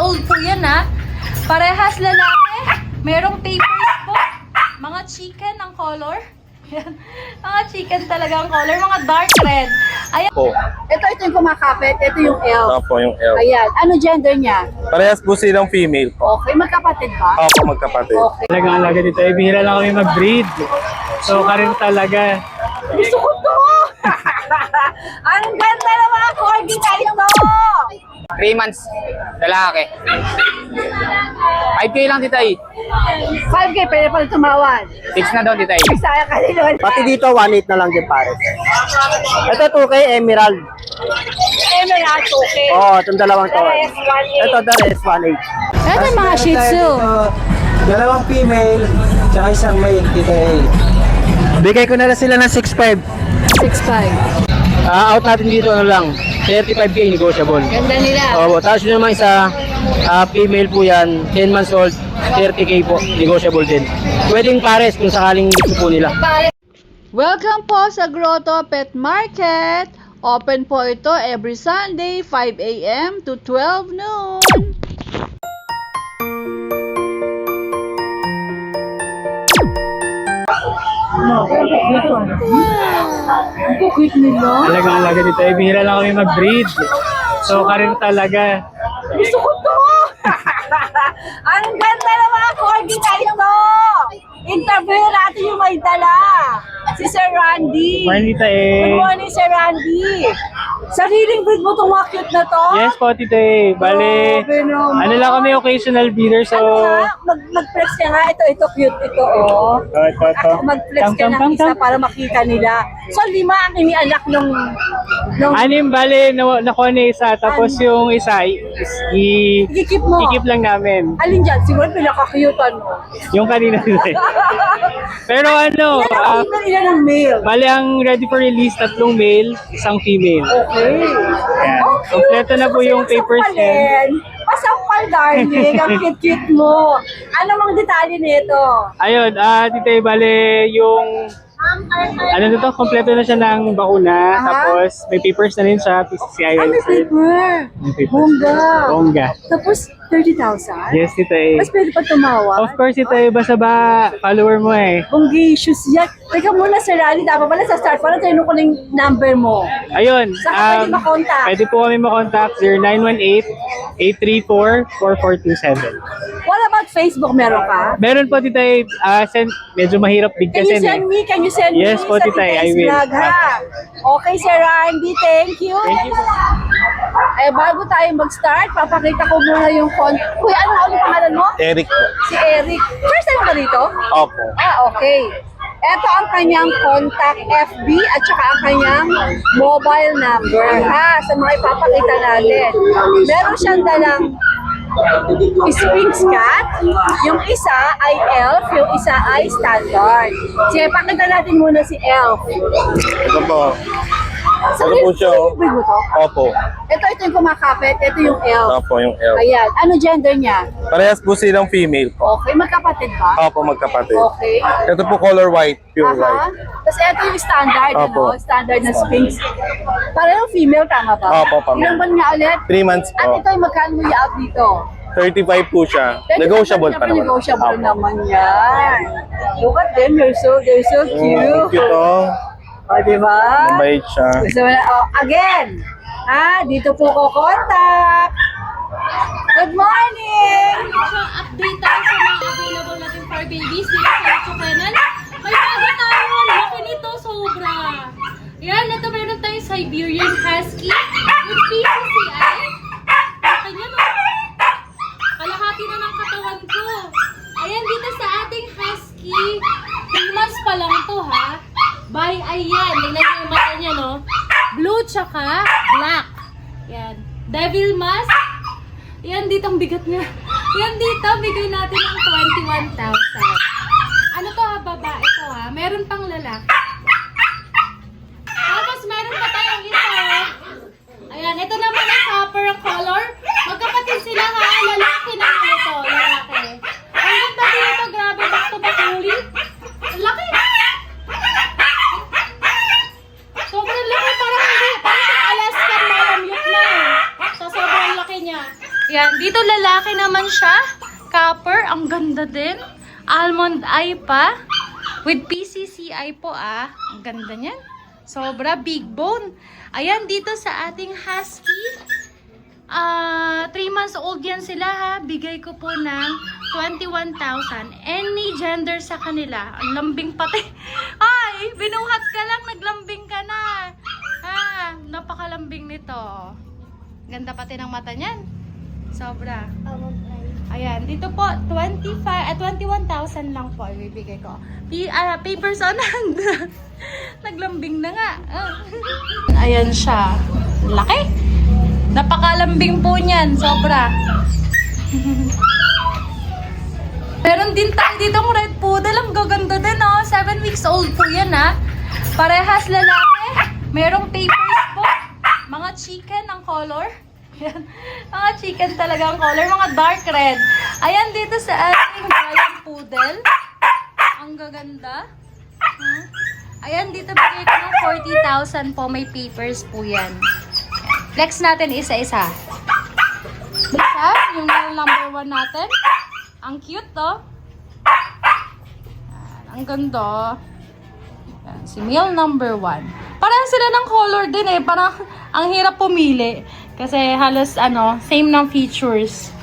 old po yan ha. Parehas lalaki. Merong papers po. Mga chicken ang color. Yan. Mga chicken talaga ang color. Mga dark red. Ayan. Po. Ito yung kumakapit. Ito yung elf. Opo, yung L. Ayan. Ano gender niya? Parehas po silang female po. Okay. Magkapatid ba? Opo, magkapatid. Okay. Talagang alaga dito. Eh, bihira lang kami mag-breed. So, karin talaga. Gusto ko to! Ang ganda ng mga corgi tayo to! 3 months, lalaki. 5K lang, titay. 5K, pwede pala tumawad. 6 na daw, titay. Sayang ka nila. Pati dito, 1.8 na lang din pares. Ito 2K Emerald. Emerald, okay. Oo, itong dalawang to. Pares, 1.8. Ito, the rest, 1.8. Ito mga Shih Tzu. Dalawang female, tsaka isang male, dito Bigay ko na lang sila ng 6.5. 6.5. Out natin dito, ano lang, 35K negotiable. Ganda nila. Oo, tapos yun naman isa, female po yan, 10 months old, 30K po, negotiable din. Pwedeng pares kung sakaling gusto po nila. Welcome po sa Grotto Pet Market. Open po ito every Sunday, 5 a.m. to 12 noon. Ang kukit nila. Talagang alaga dito. Eh, bihira lang kami mag-breed. So, karin talaga. Gusto ko to! Ang ganda ng mga corgi tayo to! Interview natin yung may dala. Si Sir Randy. Marlita Good eh. morning, Sir Randy. Sariling breed mo itong mga cute na to? Yes po, tito eh. Bale, Grabe naman. ano lang kami occasional breeder. So, Ano nga? Mag-flex ka nga. Ito cute. Ito, oh. ito. Mag-flex ka ng isa para makita nila. So, 5 ang inianak nung Anim, bale, nakuha na isa. Tapos yung isa, ikikip mo. ikip lang namin. Alin dyan? Siguro pinaka-cute ano. Yung kanina din. Pero ano, Ilan ang female, ilan ang male? bale ang ready for release, 3 male, 1 female. Okay. Ayan. Oh, cute. Kompleto na po yung Gusto ko papers niya. sampalin. Pasampal, darling. Ang cute-cute mo. Ano mga detalye nito? Ayun, tito eh, bale yung ano nito, kompleto na siya ng bakuna. Tapos may papers na rin siya, PCCI. May paper. May papers. Bongga. Bongga. Tapos, 30,000? Yes, tito eh. Mas pwede pa tumawa? Of course, ito eh, basta ba follower mo eh. Bonggicious yan. Teka muna, Sir Ali. Dapat pala sa start. Para tinanong ko na yung number mo. Ayun, Saan ka pwede makontak? pwede po kami makontak 0918-834-4427. What about Facebook? Meron ka? Meron po tita eh, medyo mahirap Can you bigkasin eh. send me? Can you send Yes me po, sa Titay, I Titay's will. Vlog, ha? Okay, Sir Randy. Thank you. Thank you. Eh, bago tayo mag-start, papakita ko muna yung Kuya, ano ulit pangalan mo? Eric po. Si Eric. First time ba dito? Opo. Okay. Ito ang kanyang contact FB at saka ang kanyang mobile number, ha? Sa mga ipapakita natin. Meron siyang dalang Sphinx cat, yung isa ay elf, yung isa ay standard. Sige, pakita natin muna si elf. Ito po. Ito po siya, oh. Breed mo to? Opo. Ito yung kumakapit, ito yung elf. Opo, yung L. Ayan, ano gender niya? Parehas po silang female po. Okay, magkapatid ba? Opo, magkapatid. Okay. Ito po color white, pure Aha. white. Tapos ito yung standard, Opo. ano? Standard na Sphinx. Parang female, tama ba? Opo, pamilya. Ilang buwan nga ulit? 3 months At po. ito yung magkano mo i-out dito? 35 po siya. Negotiable pa naman. Negotiable Opo. naman yan. Look at them, they're so cute. Cute oh. O, diba? Mabait siya. Gusto mo na, again. Dito po ko contact. Good morning! Update tayo sa mga available natin for babies dito sa Lecho Kennel. May bago tayo. Laki nito, sobra. Yan, ito meron tayong Siberian Husky with PCCI. Laki niya, no? Kalahati na ng katawan ko. Ayan, dito sa ating Husky. 3 months pa lang to, ha? By, ayan. Tingnan niyo yung mata niya, no? Blue tsaka black. Yan. Devil mask. Yan, dito ang bigat niya. Yan dito, bigay natin ng 21,000. Ano to, ha? Babae to, ha? Meron pang lalaki. Tapos, meron pa tayong isa. Ayan, ito naman ang copper ang color. Magkapatid sila, ha? Lalaki na ito. Lalaki. Ang ganda dito, grabe. Back to back ulit. Ang laki. Sobrang laki. Parang hindi. Parang Alaskan Malamute na, eh. Sa sobrang laki niya. Yan, dito lalaki naman siya. Copper, ang ganda din. Almond eye pa. With PCCI po Ang ganda niyan. Sobra big bone. Ayan, dito sa ating husky. 3 months old yan sila ha. Bigay ko po ng 21,000. Any gender sa kanila. Ang lambing pati. Ay, binuhat ka lang, naglambing ka na. Napakalambing nito. Ganda pati ng mata niyan. Sobra. Ayan, dito po 21,000 lang po ibibigay ko. Papers on hand. Naglambing na nga. Ayan siya. Laki. Napakalambing po niyan, sobra. Meron din tayo dito ng red poodle. Ang gaganda din, 7 weeks old po yan, Parehas lalaki. Merong papers po. Mga chicken ang color. Yan. Mga chicken talaga ang color. Mga dark red. Ayan, dito sa ating giant poodle. Ang gaganda. Ayan, dito bigay ko ng 40,000 po. May papers po yan. Flex natin isa-isa. Isa, yung number 1 natin. Ang cute, Ang ganda. Yan, si male number 1. Parang sila ng color din Parang ang hirap pumili. Kasi halos same ng features.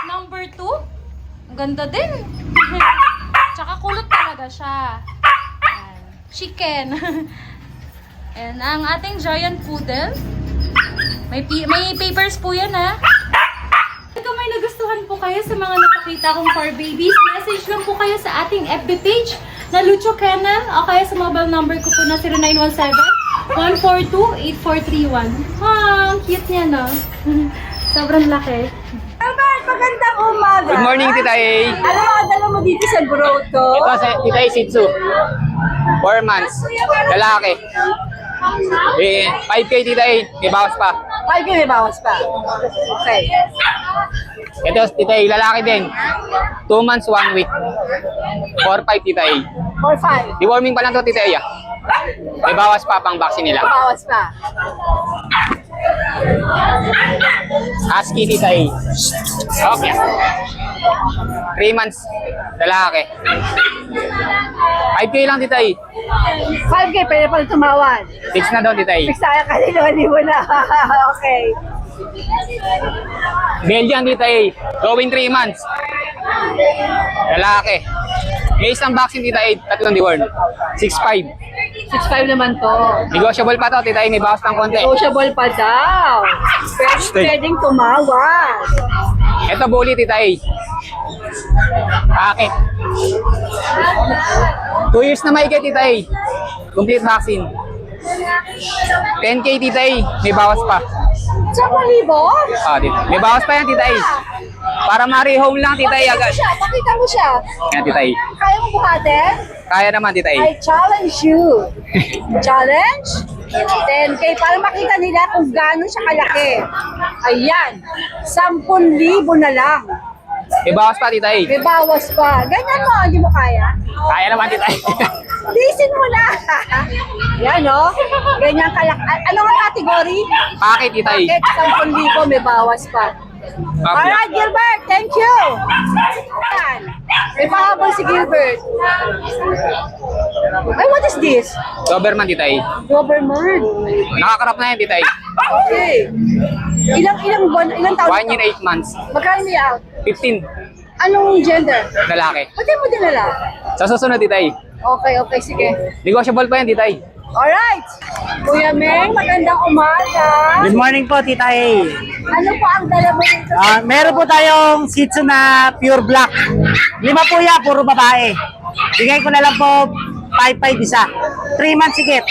Number 2. Ang ganda din. Tsaka kulot talaga siya. Yan. Chicken. And ang ating giant poodle, may papers po yan Kung may nagustuhan po kayo sa mga napakita kong fur babies, message lang po kayo sa ating FB page na Lucho Kennel o kaya sa mobile number ko po na 0917-142-8431. Ang cute niya, Sobrang laki. Albert, magandang umaga. Good morning, Tita A. Ano ang dala mo dito sa grotto? Ito sa Tita A Shih Tzu. 4 months. Lalaki. 5K, Tita A. May bawas pa. 5K may bawas pa. Okay. Ito, Tita A. Lalaki din. 2 months, 1 week. 4-5, Tita A. 4-5. Deworming pa lang to, Tita A. May bawas pa pang vaccine nila. Bawas pa. Husky, Tita A. Okay. 3 months. Lalaki. 5K lang, Tita A. 5K, pwede pala tumawad. 6 na daw, Tita A. Fix tayo kanina, mo na. Okay. Belgian, Tita A. Going 3 months. Lalaki. May isang vaccine, Tita A. 3 deworm. 6'5". 6'5 naman to. Negotiable pa to, Tita A. May bawas ng konti. Negotiable pa daw. Pwedeng tumawad. Ito, bully, Tita A. Akit. 2 years na maigit, Tita A. Complete vaccine. 10K, Tita A. May bawas pa. 10,000? Dito. May bawas pa yan, Tita A. Para ma-rehome lang, Tita A, agad. Pakita mo siya. Yan, Tita A. Kaya mo buhatin? Kaya naman, Tita A. I challenge you. Challenge? 10K para makita nila kung gaano siya kalaki. Ayan. 10,000 na lang. May bawas pa, Tita A. May bawas pa. Ganyan mo, hindi mo kaya? Kaya naman, Tita A. Tisin mo na. Yan, no? Ganyan kalaki. Ano ang category? Pakit, Tita A. Bakit 10,000 may bawas pa? Alright, Gilbert. Thank you. Yan. May pahabol si Gilbert. Ay, what is this? Doberman, Tita A. Doberman. Nakakarap na yan, Tita A. Okay. Ilang buwan, ilang taon? 1 year, 8 months. Magkano may out? 15. Anong gender? Lalaki. Pati mo dinala? Sa susunod, Tita A. Okay, sige. Negotiable pa yan, Tita A. Alright. Kuya Meng, magandang umaga. Good morning po, Tita A. Ano po ang dala mo dito? Meron po tayong Shih Tzu na pure black. 5 po yan, puro babae. Bigay ko na lang po 5-5 isa. 3 months sigit.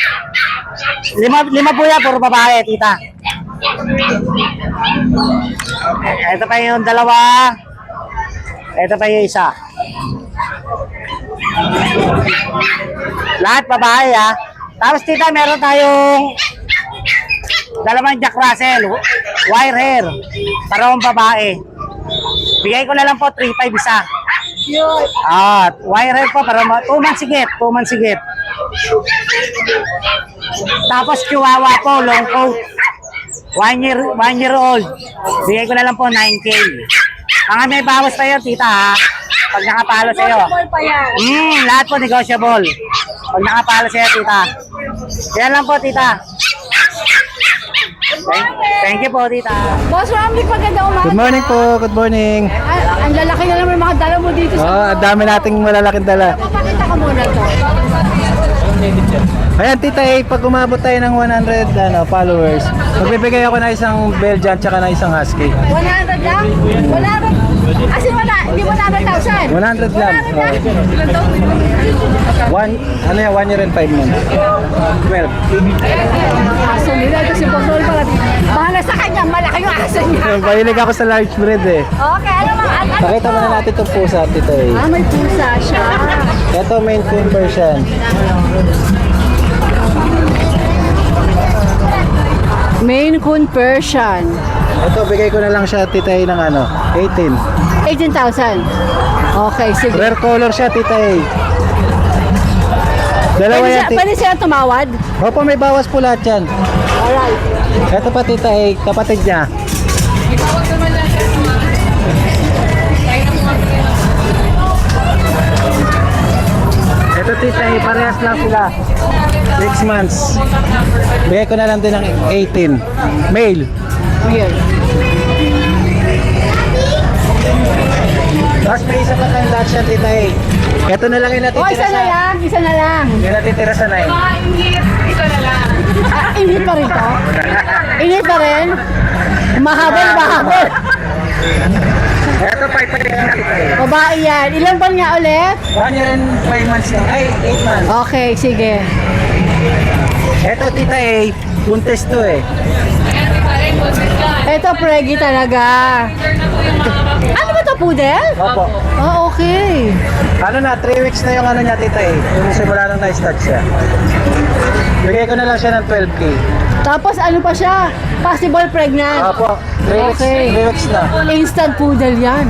5 po yan, puro babae, Tita. Ito pa yung dalawa. Ito pa yung isa. Lahat babae, Tapos, Tita, meron tayong dalawang Jack Russell, wire hair, parang babae. Bigay ko na lang po 3-5 isa. Yun. Wire hair po, parang 2 months sigit, 2 months sigit. Tapos Chihuahua po, long coat. 1 year old. Bigay ko na lang po 9K. Mga may bawas pa yun, tita ha. Pag nakapalo sa'yo. Negotiable pa yan. Lahat po negotiable. Pag nakapalo sa'yo, tita. Yan lang po, tita. Thank you po, tita. Boss Ramlik, maganda umaga. Good morning po, good morning. Ang lalaki na naman mga dala mo dito sa... Ang dami nating malalaking dala. Papakita ka muna to. Ayan, tita, pag umabot tayo ng 100 followers, magbibigay ako na isang Belgian tsaka na isang Husky. 100 lang? 100? As in, hindi 100,000? 100 lang. Ilan to? 1 year and 5 months. 12. Aso nila, ito si Boss Roll pala. Bahala sa kanya, malaki yung aso niya. Mahilig ako sa large breed eh. Okay, ano mga Pakita muna natin itong pusa, tita. may pusa siya. Ito main coon version. Maine Coon Persian. Ito, bigay ko na lang siya, tita, ng 18. 18,000. Okay, sige. Rare color siya, tita. Dalawa yan, tita. Pwede siya tumawad? Opo, may bawas po lahat yan. Alright. Ito pa, tita, kapatid niya. Ito, tita, parehas lang sila. 6 months. Bigay ko na lang din ng 18. Male. Weird. Tapos may isa pa tayong Dachshund, tita. Ito na lang yung Oh, natitira isa na lang. Isa na lang. Yung natitira sa 9. Init pa rin to? Init pa rin? Mahabol, mahabol. Ito, 5 pa rin. Babae yan. Ilan ba niya ulit? 1 year and 5 months lang. Ay, 8 months. Okay, sige. Ito, tita, buntes to Ito, pregi talaga. Ano ba to, poodle? Opo. Oh, okay. Ano na, 3 weeks na yung niya, tita. Yung simula nang na-start siya. Bigay ko na lang siya ng 12K. Tapos ano pa siya? Possible pregnant. Opo, 3 weeks, Okay. 3 weeks na. Instant poodle yan.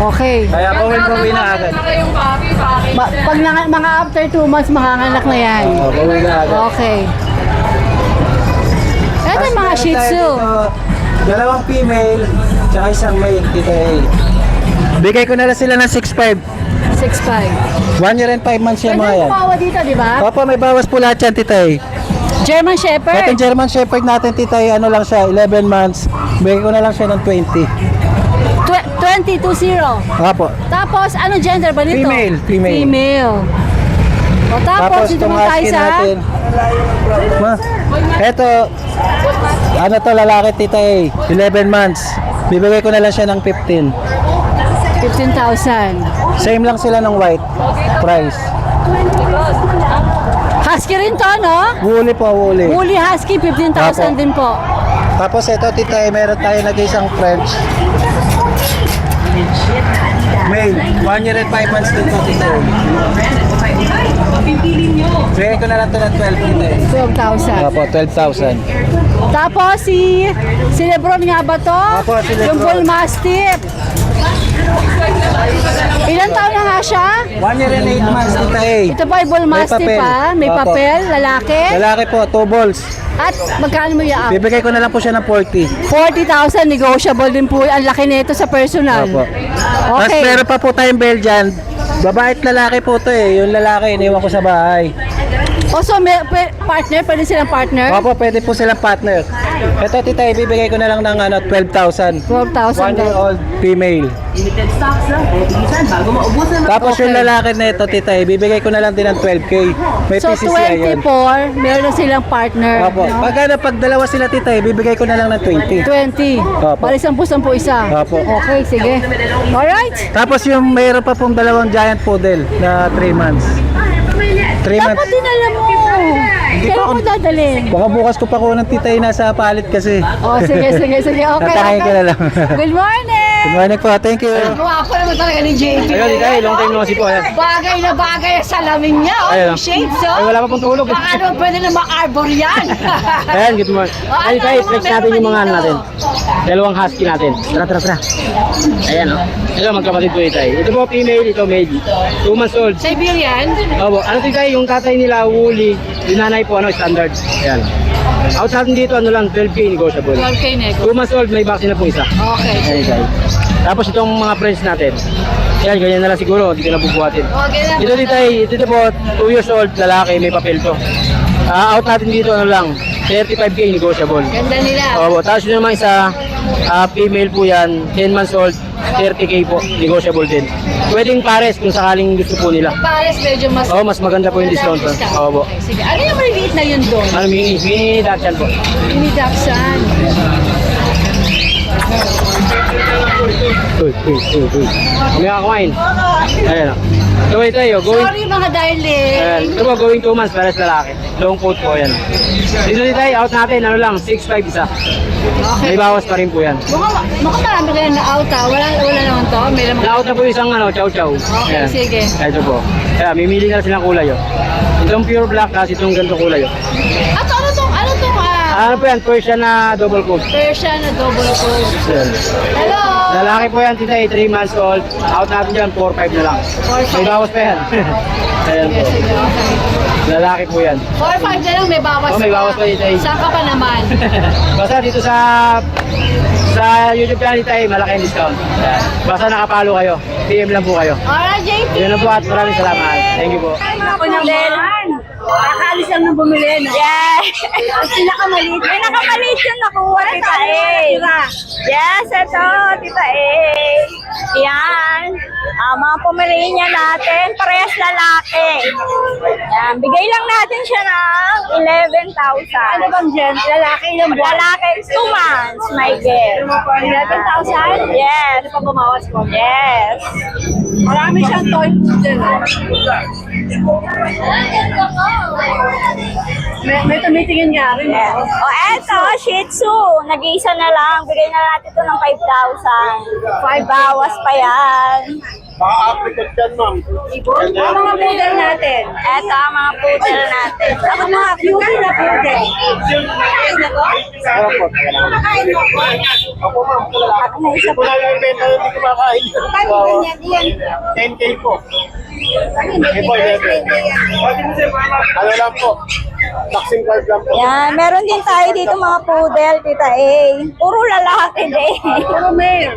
Okay. Kaya bawin na agad. Pag mga after 2 months, makanganak na yan. Bawin na agad. Okay. Ito yung mga Tapos shih meron tayo tzu. dito, 2 female, tsaka isang male, tita. Bigay ko na lang sila ng 6'5". 6'5". 1 year and 5 months yan, mga Pwede yan. kumawa dito, di ba? Opo, may bawas po lahat yan, tita. German Shepherd. Itong German Shepherd natin, tita, ano lang siya, 11 months. Bigay ko na lang siya ng 20. 2020. Opo. Tapos, ano gender ba nito? Female, female. Female. O tapos, dito itong mo tayo husky sa... natin. Eto, ano to, lalaki, tita, 11 months. Bibigay ko na lang siya ng 15. 15,000. Same lang sila ng white price. Husky rin to, no? Woolly po, woolly. Woolly Husky, 15,000 Apo. din po. Tapos ito, tita, meron tayo nag-isang French. Male, 1 year and 5 months din to, tita. Bigay ko na lang to ng 12, tita. 12,000. Opo, 12,000. Tapos si Lebron nga ba to? Apo, si Lebron. Yung Bull Mastiff. Ilan taon na nga siya? 1 year and 8 months, tita. Ito ba yung Bull May Mastiff papel. ha? May Apo. papel, lalaki. Lalaki po, 2 balls. At magkano mo i-up? Bibigay ko na lang po siya ng 40. 40,000, negotiable din po. Ang laki nito sa personal. Opo. Tapos Okay. meron pa po tayong Belgian. Babae at lalaki po to Yung lalaki, iniwan ko sa bahay. O so, partner? Pwede silang partner? Opo, pwede po silang partner. Ito, tita, ibibigay ko na lang ng 12,000. 12,000 1 year old female. Tapos yung lalaki na ito, tita, ibibigay ko na lang din ng 12K. May So, PCCI yun. 24, meron na silang partner. Opo. no? Pag dalawa sila, tita, ibibigay ko na lang ng 20. 20. Opo. Bali, 10 isa. Opo. Okay, sige. Alright. Tapos yung mayroon pa pong dalawang giant poodle na 3 months. 3 Dapat months. dinala mo. Kailan mo dadalhin? Baka bukas ko pa ko ng tita nasa palit kasi. Oh, sige. Okay, Tatakin ko na lang. Good morning! Good morning po, thank you. Gwapo naman talaga ni JP. long time no see po. Ayan. Bagay na bagay ang salamin niya. Oh, Ayan, yung shades, oh. Ay, wala pa pong tulog. Baka ano, pwede na ma-arbor yan. Ayan, good morning. Oh, Ay, ano, guys, ano, flex meron natin yung pa mga ano dito? natin. Dalawang husky natin. Tara. Ayan, oh. Ito, magkapatid po ito. Ito po female, ito male. 2 months old. Siberian? Opo, ano ito yung tatay nila, woolly. Yung nanay po, standard. Ayan. Out natin dito, ano lang, 12K negotiable. 12K nego. 2 months old, may vaccine na po isa. Okay. Ayan guys. Tapos itong mga friends natin. Yan, ganyan na lang siguro, hindi ko na bubuhatin. Okay na. Dito po, 2 years old, lalaki, may papel to. Out natin dito, ano lang, 35K negotiable. Ganda nila. Opo, tapos yun naman isa, female po yan, 10 months old, 30K po, negotiable din. Pwedeng pares kung sakaling gusto po nila. Pares medyo mas... Oo, mas maganda po yung discount. Opo. Okay, sige. Ano yung maliliit na yun doon? Ano, mini Dachshund po. Mini Dachshund. Uy. Kami kakakumain. Ayan o. So ito tayo, going... Sorry mga darling. Ayan, ito po, going 2 months, pares lalaki. Long coat po, ayan. Dito tayo, out natin, ano lang, 6'5" isa. May bawas pa rin po yan. Mukhang marami kayo na out ha. Wala naman to. May naman. Na-out na po isang ano, chow. Okay, sige. Ito po. Kaya, mimili na silang kulay o. Itong pure black, kasi itong ganito kulay o. At ano tong Ano po yan, Persian na double coat. Persian na double coat. Ayan. Hello! Lalaki po yan, tita, 3 months old. Out natin dyan, 4'5" na lang. 4'5". May bawas pa yan. Ayan po. Sige, okay. Lalaki po yan. 4'5" na lang, may bawas Oh, may bawas pa dito, eh. Saan ka pa naman? Basta dito sa YouTube channel tayo, malaki ang discount. Basta nakapalo kayo. PM lang po kayo. Alright, JP! Yun lang po at maraming salamat. Thank you po. Ako naman. Nakaalis lang ng bumili, no? Yes! Ang pinakamaliit. May nakamalit yung nakuha, Tita A. Yes, ito, Tita A. Yan. Mga Pomeranian natin, parehas lalaki. Yan, bigay lang natin siya ng 11,000. Ano bang dyan? Lalaki ng buwan? Lalaki, 2 months, my girl. 11,000? Yes. Ano pa bumawas mo? Yes. Marami siyang toy poodle. May tumitingin nga rin. Yes. O, eto, Shih Tzu. Nag-iisa na lang. Bigay na natin ito ng 5,000. 5 bawas pa yan. Maka-apricot yan, ma'am. Ang mga poodle natin. Eto ang mga poodle natin. Ang mga cutie na poodle. Ako, ma'am. Hindi ko lang yung benta, hindi ko makain. 10K po. Ano lang po? Vaccine card lang po. Yan, meron din tayo dito mga poodle, Tita A. Puro lalaki din. Puro male.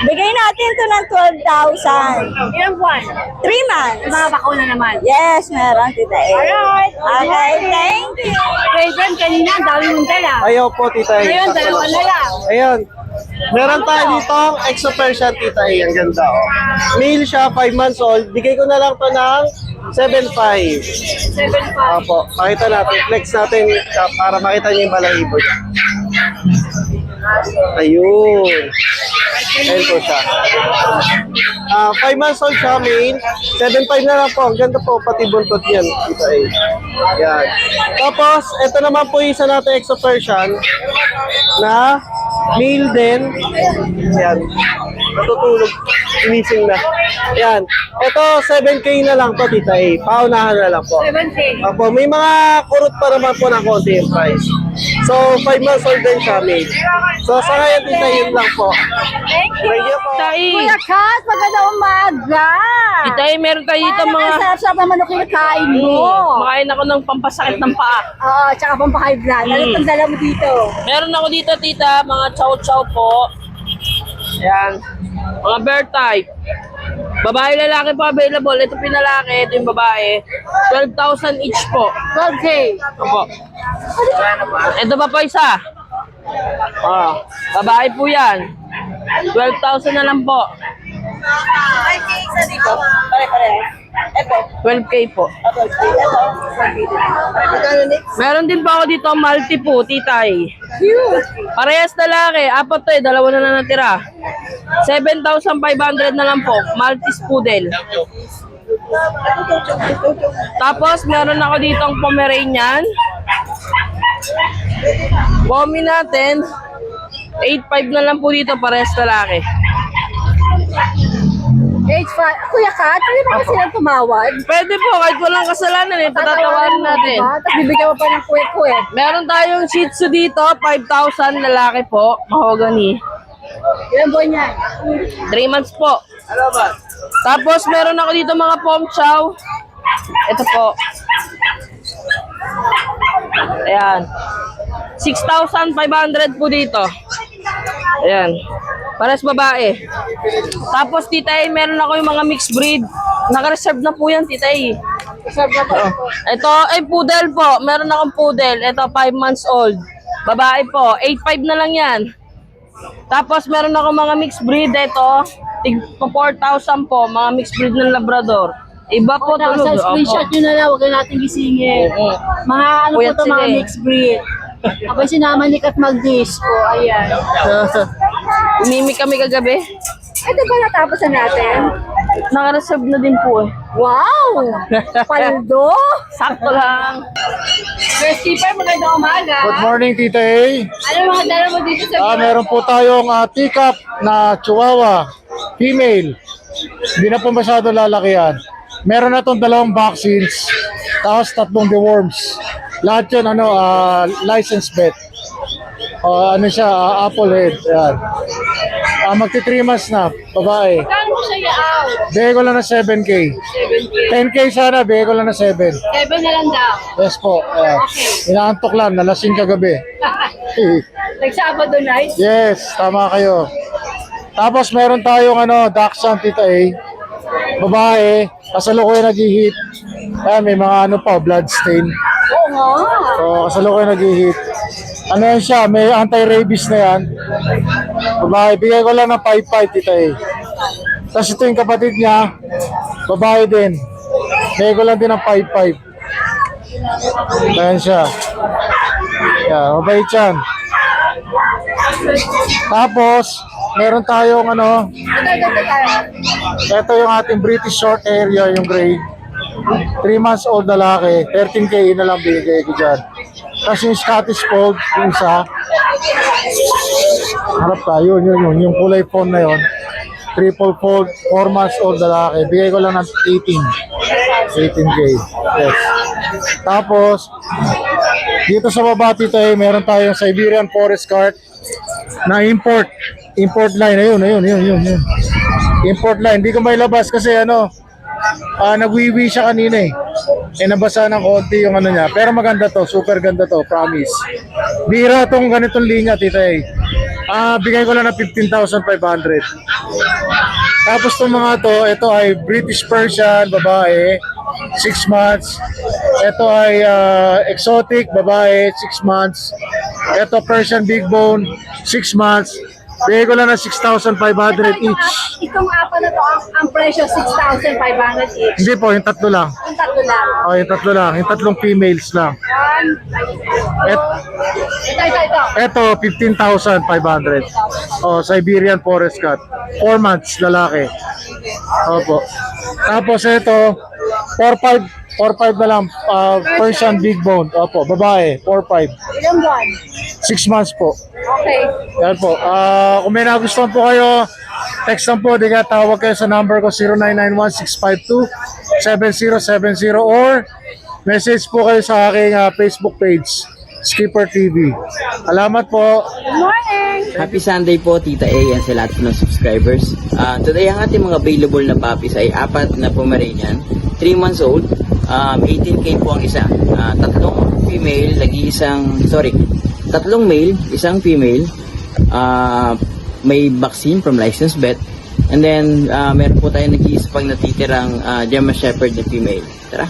Bigay natin ito ng 12,000. Ilang buwan? 3 months. Mga bakuna naman. Yes, meron, Tita A. Alright. Okay, thank you. Raven, kanina, ang dami mong dala. Ayaw po, tita. Ngayon, dalawa na lang. Ayun. Meron tayo dito ang Exo Persian, tita. Ang ganda, oh. Male siya, 5 months old. Bigay ko na lang to ng 7.5. 7.5. Opo, pakita natin. Flex natin para makita niyo yung balahibo niya. Ayun. Ayun po siya. 5 months old siya, male. 7.5 na lang po. Ang ganda po, pati buntot yan. Kita eh. Yan. Tapos, ito naman po yung isa natin Exo Persian na male din. Yan. Natutulog. Inising na. Yan. Ito, 7K na lang to, tita eh. Paunahan na lang po. 7K. Opo, may mga kurot pa naman po ng konti yung price. So, 5 months old din siya, mate. So, sa ngayon, tita, yun lang po. Thank you po. Kuya Kat, magandang umaga. Itay, meron tayo dito mga... Sarap-sarap naman ang kinakain mo. Makain ako ng pampasakit ng paa. Oo, tsaka pang high blood. Ano itong dala mo dito? Meron ako dito, tita, mga chow-chow po. Ayan. Mga bear type. Babae, lalaki po available. Ito pinalaki, ito yung babae. 12,000 each po. 12K. Opo. Ito pa po isa. Babae po yan. 12,000 na lang po. 12K po. Meron din po ako dito, multi po, titay. Parehas lalaki, apat to eh, dalawa na lang natira. 7,500 na lang po, Maltese poodle. Tapos meron ako dito ang Pomeranian. Pomi natin, 8,500 na lang po dito, parehas lalaki. 8,500. Kuya Kat, pwede ba silang tumawad? Pwede po, kahit walang kasalanan eh, patatawarin natin. Diba? Tapos bibigyan mo pa ng kwek-kwek. Meron tayong Shih Tzu dito, 5,000 lalaki po, mahogany. Ilang buwan yan? 3 months po. Tapos meron ako dito mga Pom Chow. Ito po. Ayan. 6,500 po dito. Ayan. Pares babae. Tapos Tita A, meron ako yung mga mixed breed. Naka-reserve na po yan, Tita A. Reserve na po. Ito ay poodle po. Meron akong poodle. Ito 5 months old. Babae po. 8,500 na lang yan. Tapos meron akong mga mixed breed. Ito, tig 4,000 po. Mga mixed breed ng Labrador. Iba po tulog. Screenshot nyo na lang, huwag na natin gisingin. Mga ano Puyat po to, sila mga eh. mixed breed. Ako sinama ni Kat Magdisco, ayan. Umimik kami kagabi. Ito ba natapos na natin? Naka-reserve na din po eh. Wow! Paldo! Sakto lang. First keeper, magandang umaga. Good morning, Tita A. Ano mga dala mo dito sa Meron po tayong teacup na Chihuahua, female. Hindi na po masyado lalakihan. Meron na itong 2 vaccines, tapos 3 deworms. Lahat yun, license vet. Ano siya, apple head. Yan. Magti 3 months na, babae. Kano mo siya i-out? Bigay ko lang na 7K. 7K. 10K sana, bigay ko lang na 7. 7 na lang daw. Yes po. Inaantok lang, nalasing kagabi. Nagsabado night? Yes, tama kayo. Tapos meron tayong Dachshund, Tita A. Babae, kasalukuyan nag-hit. May mga blood stain. Oo nga. So, kasalukuyan nag-hit. Ano yan siya, may anti-rabies na yan. Babae, bigay ko lang ng 5-5, Tita A. Tapos ito yung kapatid niya, babae din. Bigay ko lang din ng 5-5. Ayan siya. Yeah, mabait yan. Tapos, meron tayong ito yung ating British short hair, yung gray. 3 months old na laki, 13K na lang bigay ko dyan. Tapos yung Scottish Fold, yung isa. Harap ka, yun, yung kulay phone na yun. Triple fold, 4 months old na laki. Bigay ko lang ng 18K. Yes. Tapos, dito sa baba Tito meron tayong Siberian Forest Cart na import line. Ayun. Import line. Hindi ko may labas kasi nagwiwi siya kanina eh. Nabasa ng konti yung niya. Pero maganda to, super ganda to, promise. Bira tong ganitong linya Tito bigay ko lang ng 15,500. Tapos itong mga to, ito ay British Persian, babae, 6 months. Ito ay exotic, babae, 6 months. Ito Persian Big Bone, 6 months. Bigay ko lang ng 6,500 each. Itong apat na to, ang presyo 6,500 each. Hindi po, yung 3 lang. Yung tatlo lang. Yung 3 lang. Yung 3 females lang. Ito, 15,500. Siberian Forest Cat. 4 months, lalaki. Opo. Tapos ito, 4-5 na lang. Persian Big Bone. Opo, babae, 4-5. Ilang buwan? 6 months po. Okay. Yan po. Kung may nagustuhan po kayo, text lang po. Tawag kayo sa number ko 0991-652-7070 or message po kayo sa aking Facebook page, Skipper TV. Salamat po. Good morning! Happy Sunday po, Tita A, and sa lahat po ng subscribers. Today, ang ating mga available na puppies ay 4 na Pomeranian, 3 months old, 18K po ang isa. 3 female, tatlong male, isang female, may vaccine from licensed vet, and then meron po tayo nag-iisa pang natitirang German Shepherd na female. Tara!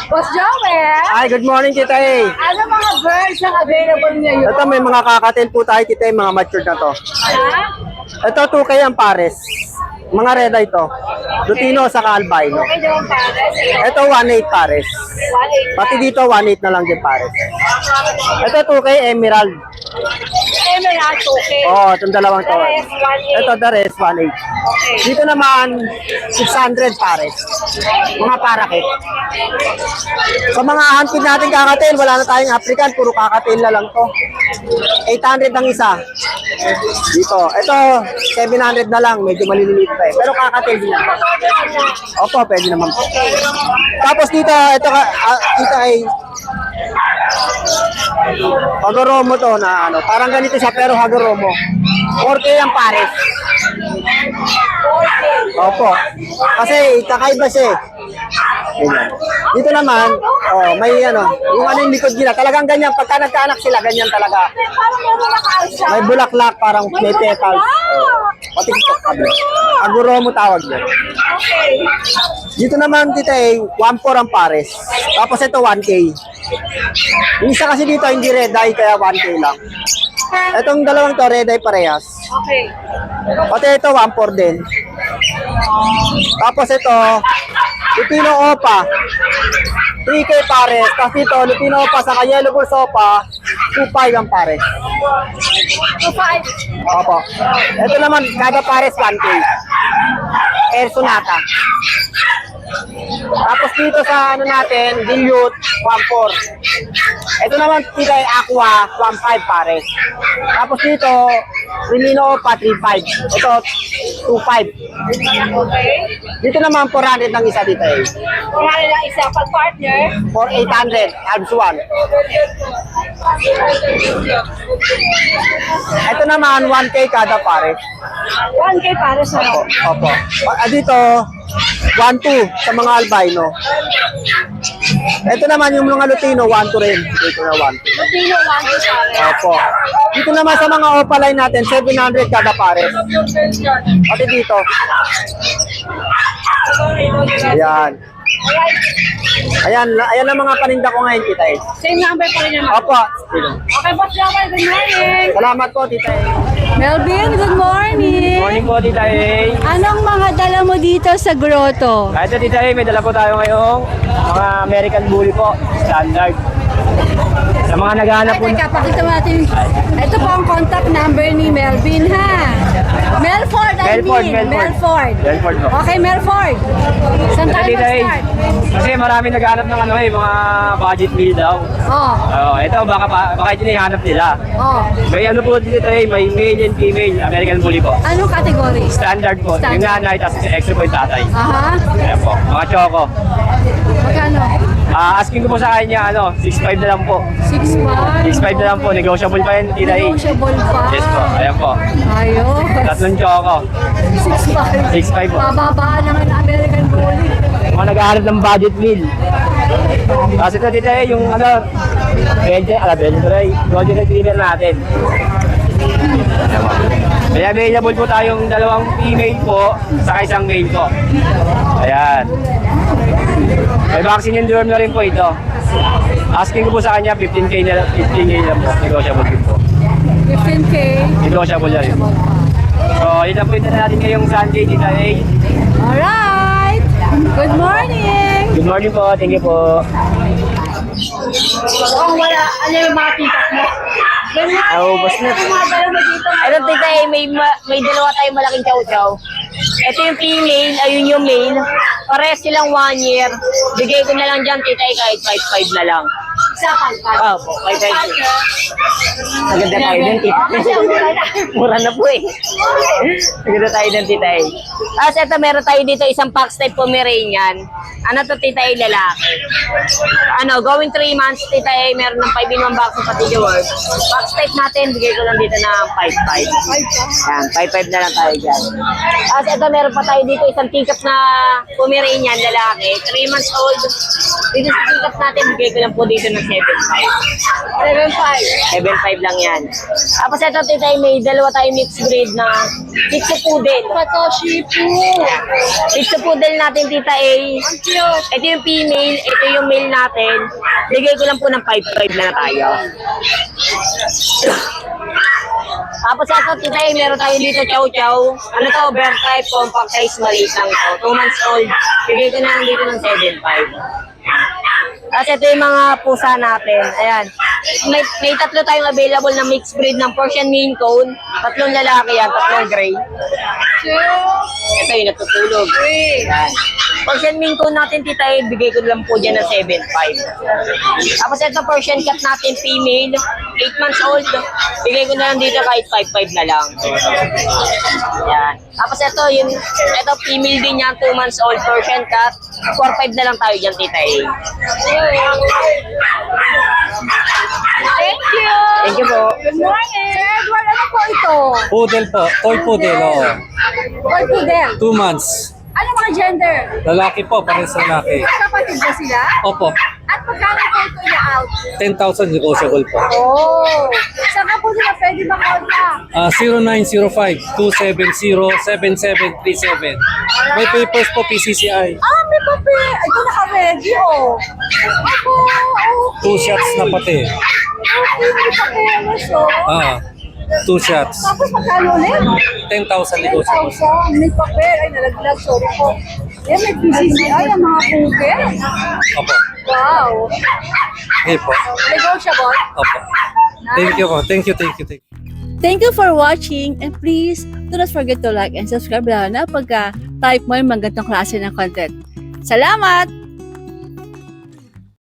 Boss Joel, Hi, good morning, Tita A. ano mga birds ang available ngayon? Ito, may mga kakatil po tayo, Tita A, mga matured na to. Ha? Ito, 2K ang pares. Mga red eye to. Lutino sa albino. Okay naman pares. Ito, 1.8 pares. 1.8 Pati dito, 1.8 na lang din pares. Ito, 2K emerald. Emerald, okay. Oo, itong dalawang to. The rest, 1.8. Ito, the rest, 1.8. Okay. Dito naman, 600 pares. Mga parakit. Sa mga hunted natin kakatil, wala na tayong African, puro kakatil na lang to. 800 ang isa. Dito. Ito, 700 na lang, medyo maliliit pa eh. Pero kakatil din naman. Opo, pwede naman po. Tapos dito, ito dito ay Hagoromo to na ano, parang ganito siya pero Hagoromo. 4K ang pares. Opo. Kasi kakaiba siya eh. Ganyan. Dito naman, oh, may ano, yung ano yung likod nila, talagang ganyan, pagka nagkaanak sila, ganyan talaga. Parang meron nakaalsa. May bulaklak, parang may petals. Pati ito, Hagoromo tawag niya. Okay. Dito naman, dito eh, 1.4 ang pares. Tapos ito, 1K. Yung isa kasi dito, hindi red eye, kaya 1K lang. Itong dalawang to, red eye parehas. Okay. Pati ito, 1.4 din. Tapos ito, Lutino Opa. 3K pares. Tapos dito, Lutino Opa sa Yellow Bull Sopa, 2.5 ang pares. 2.5. Opo. Ito naman, kada pares 1K. Air Sonata. Tapos dito sa ano natin, Dilute, 1.4. Ito naman, dito ay Aqua, 1.5 pares. Tapos dito, Rimino Opa, 3.5. Ito, 2.5. Dito naman, 400 ang isa dito eh. Wala lang isa pag partner. 4,800, halves 1. Ito naman, 1K kada pares. 1K para sa Opo. Dito, 1-2 sa mga albino. Ito naman yung mga Lutino, 1-2 rin. Dito na 1-2. Lutino 1K para. Opo. Dito naman sa mga opaline natin, 700 kada pares. Pati dito. Ayan. Ayan ang mga paninda ko ngayon, Tita E. Same number pa rin naman. Opo. Okay, Boss Joel, good morning. Salamat po, Tita E. Melvin, good morning. Morning po, Tita A. Anong mga dala mo dito sa grotto? Kahit sa Tita A, may dala po tayo ngayong mga American Bully po, standard. Sa mga naghahanap po. Teka, pakita mo natin. Ito po ang contact number ni Melvin, ha? Melford, Melford. Melford po. Okay, Melford. Saan tayo Tita A, mag-start? kasi marami naghahanap ng ano eh, mga budget meal daw. Oh, Ito, baka ito na hinahanap nila. oh. May ano po dito eh, may male and female American Bully po. Anong category? Standard po. Standard. Yung nanay, tapos extra po yung tatay. Aha. Ayan po. Mga choco. Magkano? Asking ko po sa kanya, 6.5 na lang po. 6.5. 6.5 na lang po. Negotiable pa yan, Tita A. Negotiable pa. Yes po. Ayan po. Ayos. Tatlong choco. 6.5. 6.5 po. Bababaan naman ang American Bully. Mga nag-aaral ng budget meal. Kasi ito, Tita A, yung Golden Retriever natin. May available po tayong dalawang female po sa isang male po. Ayan. May vaccine and dorm na rin po ito. Asking ko po sa kanya 15K na lang po. Negotiable din po. 15K. Negotiable na rin. So, yun lang po ito natin ngayong Sunday, Tita A. Alright. Good morning. Good morning po. Thank you po. Oh, wala. Ano yung mga titak mo? Good morning. Naubos na. Ano mga dala mo dito? Ano, Tita A, may dalawa tayong malaking chow-chow. Ito yung female, ayun yung male. Parehas silang 1 year. Bigay ko na lang dyan, Tita A, kahit 5.5 na lang. Sa palpa. Opo, 5.5. Maganda tayo din, Tita. Mura na po eh. Maganda tayo din, Tita A. Tapos ito, meron tayo dito isang Fox type Pomeranian. Ano to, Tita A, lalaki. Going 3 months, Tita A, meron ng 5-in-1 vaccine pati the work. Fox type natin, bigay ko lang dito ng 5.5. Yan, 5.5 na lang tayo dyan. Tapos ito, meron pa tayo dito isang teacup na Pomeranian, lalaki. 3 months old. Dito sa teacup natin, bigay ko lang po dito ng 7.5. 7.5. 7.5 lang yan. Tapos ito, Tita, may dalawa tayong mixed breed na Shih Tzu Poodle. Pato, Shipu. Shih Tzu Poodle natin, Tita A. Ang cute. Ito yung female, ito yung male natin. Bigay ko lang po ng 5.5 na tayo. Tapos ito, Tita A, meron tayo dito chow chow. Ano to, bear type, compact size, maliit lang to. 2 months old. Bigay ko na lang dito ng 7.5. Tapos ito yung mga pusa natin. Ayan. May tatlo tayong available na mixed breed ng Persian Maine Coon. 3 lalaki yan, 3 gray. Ito yung natutulog. Ayan. Persian Maine Coon natin, Tita, bigay ko lang po dyan ng 7.5. Tapos ito Persian Cat natin, female, 8 months old. Bigay ko na lang dito kahit 5.5 na lang. Ayan. Tapos ito female din yan, 2 months old Persian Cat. 4.5 na lang tayo dyan, Tita. Thank you. Thank you po. Good morning. Sir Edward, ano po ito? Poodle po. Toy poodle, oo. Toy poodle. 2 months. Ano mga gender? Lalaki po, parehas lalaki. Kapatid ba sila? Opo. At magkano po ito i-out? 10,000 negotiable po. Oh. Saan ka po nila pwede makontak? 0905-270-7737. May papers po, PCCI. May papel. Ito naka-ready, oh. Ako, okay. 2 shots na pati. Okay, may papeles, oh. 2 shots. Tapos magkano ulit? 10,000 negotiable. 10,000. May papel. Ay, nalaglag. Sorry po. May PCCI, ang mga pugel. Opo. Wow. Okay po. Negotiable? Opo. Thank you po. Thank you. Thank you for watching and please do not forget to like and subscribe lalo na pagka type mo yung mga ganitong klase ng content. Salamat!